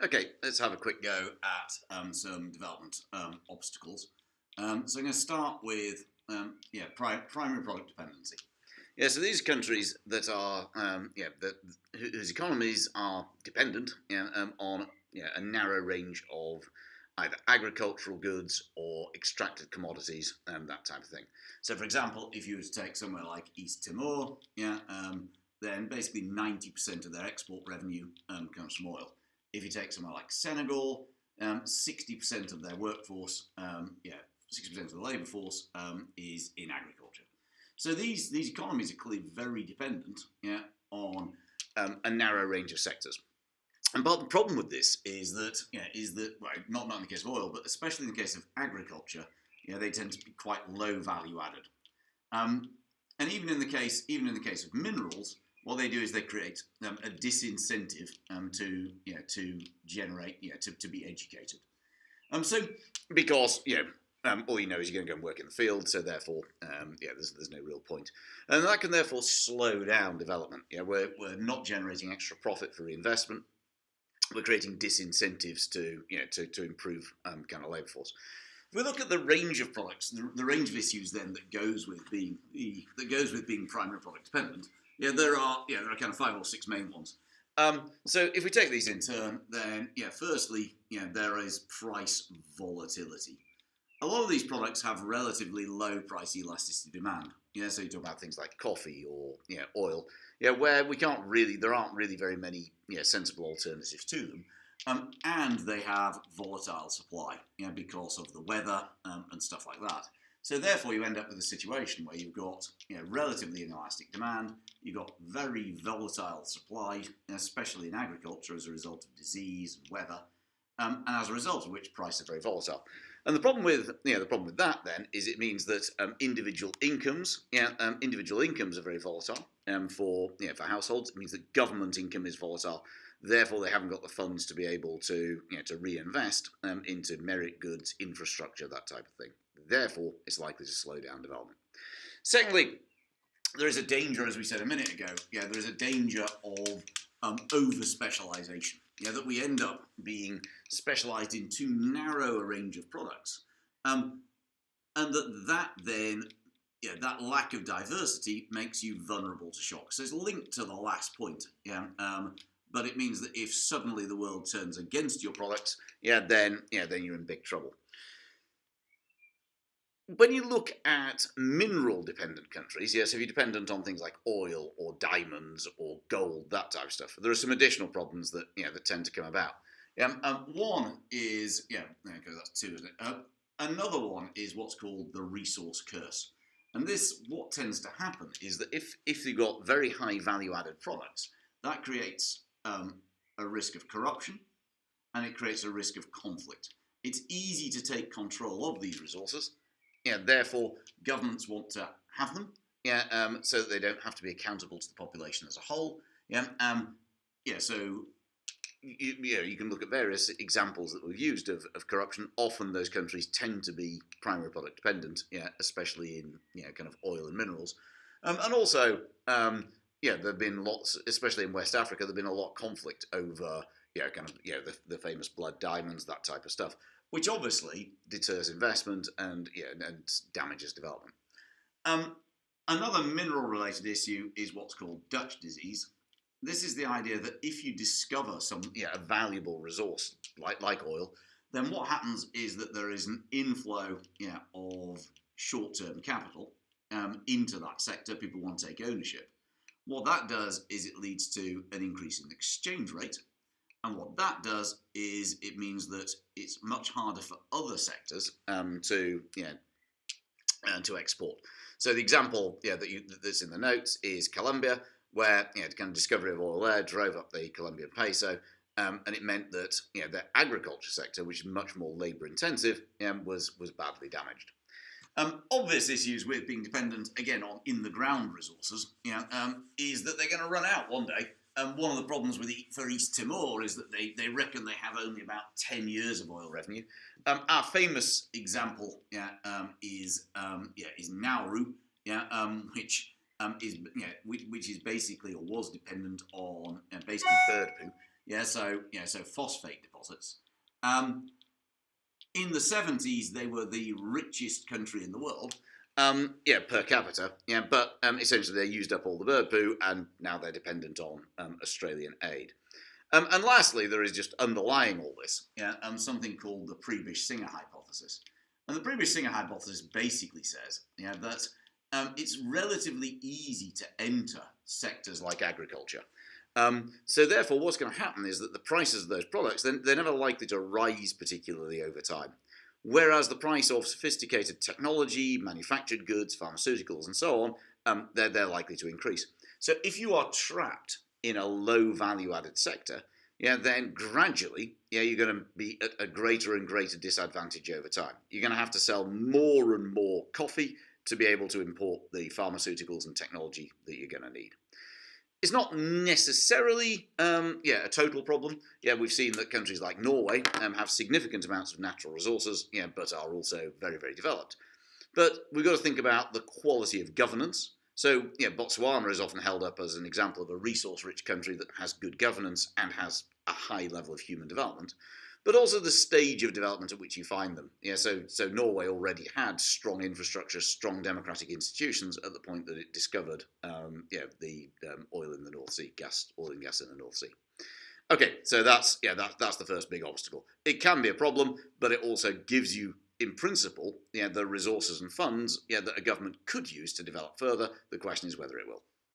Okay, let's have a quick go at some development obstacles. So I'm going to start with primary product dependency. Yeah, so these countries that are whose economies are dependent on a narrow range of either agricultural goods or extracted commodities, that type of thing. So, for example, if you were to take somewhere like East Timor, then basically 90% of their export revenue comes from oil. If you take somewhere like Senegal, 60% of their workforce, 60% of the labour force is in agriculture. So these economies are clearly very dependent on a narrow range of sectors. And part of the problem with this is that well, not in the case of oil, but especially in the case of agriculture, they tend to be quite low value added. And even in the case of minerals, what they do is they create a disincentive to generate to be educated. So because all you know is you're going to go and work in the field, so therefore there's no real point, and that can therefore slow down development. We're not generating extra profit for reinvestment. We're creating disincentives to improve kind of labour force. If we look at the range of products, the range of issues then that goes with being primary product dependent, there are kind of 5 or 6 main ones. So if we take these in turn, then firstly, there is price volatility. A lot of these products have relatively low price elasticity demand. So you talk about things like coffee or oil, where there aren't really very many sensible alternatives to them. And they have volatile supply, because of the weather and stuff like that. So therefore, you end up with a situation where you've got relatively inelastic demand, you've got very volatile supply, especially in agriculture as a result of disease and weather, and as a result of which prices are very volatile. And the problem with that then is it means that individual incomes are very volatile for households. It means that government income is volatile. Therefore, they haven't got the funds to be able to reinvest into merit goods, infrastructure, that type of thing. Therefore, it's likely to slow down development. Secondly, there is a danger, as we said a minute ago. There is a danger of over-specialisation. That we end up being specialised in too narrow a range of products, and that then that lack of diversity makes you vulnerable to shocks. So it's linked to the last point. But it means that if suddenly the world turns against your products, then you're in big trouble. When you look at mineral-dependent countries, so if you're dependent on things like oil or diamonds or gold, that type of stuff, there are some additional problems that that tend to come about. One is that's 2, isn't it? Another one is what's called the resource curse, and this what tends to happen is that if you've got very high value-added products, that creates a risk of corruption, and it creates a risk of conflict. It's easy to take control of these resources. Therefore, governments want to have them, so that they don't have to be accountable to the population as a whole. So you can look at various examples that we've used of corruption. Often those countries tend to be primary product dependent, especially in kind of oil and minerals, and also there've been lots, especially in West Africa, there've been a lot of conflict over the famous blood diamonds, that type of stuff, which obviously deters investment and damages development. Another mineral-related issue is what's called Dutch disease. This is the idea that if you discover a valuable resource like oil, then what happens is that there is an inflow of short-term capital into that sector. People want to take ownership. What that does is it leads to an increase in the exchange rate. And what that does is it means that it's much harder for other sectors to export. So the example that's in the notes is Colombia, where the kind of discovery of oil there drove up the Colombian peso, and it meant that the agriculture sector, which is much more labour intensive, was badly damaged. Obvious issues with being dependent again on in the ground resources, is that they're going to run out one day. One of the problems for East Timor is that they reckon they have only about 10 years of oil revenue. Our famous example is Nauru, which is basically or was dependent on basically bird poo. So phosphate deposits. In the 70s, they were the richest country in the world. Per capita. But essentially they used up all the bird poo, and now they're dependent on Australian aid. And lastly, there is just underlying all this, something called the Prebisch-Singer hypothesis. And the Prebisch-Singer hypothesis basically says, that it's relatively easy to enter sectors like agriculture. So therefore, what's going to happen is that the prices of those products, they're never likely to rise particularly over time. Whereas the price of sophisticated technology, manufactured goods, pharmaceuticals, and so on, they're likely to increase. So if you are trapped in a low value-added sector, then gradually, you're going to be at a greater and greater disadvantage over time. You're going to have to sell more and more coffee to be able to import the pharmaceuticals and technology that you're going to need. It's not necessarily a total problem. We've seen that countries like Norway have significant amounts of natural resources, but are also very, very developed. But we've got to think about the quality of governance. So, Botswana is often held up as an example of a resource-rich country that has good governance and has a high level of human development, but also the stage of development at which you find them. So Norway already had strong infrastructure, strong democratic institutions at the point that it discovered, the oil in the North Sea, oil and gas in the North Sea. Okay, so that's the first big obstacle. It can be a problem, but it also gives you, in principle, the resources and funds that a government could use to develop further. The question is whether it will.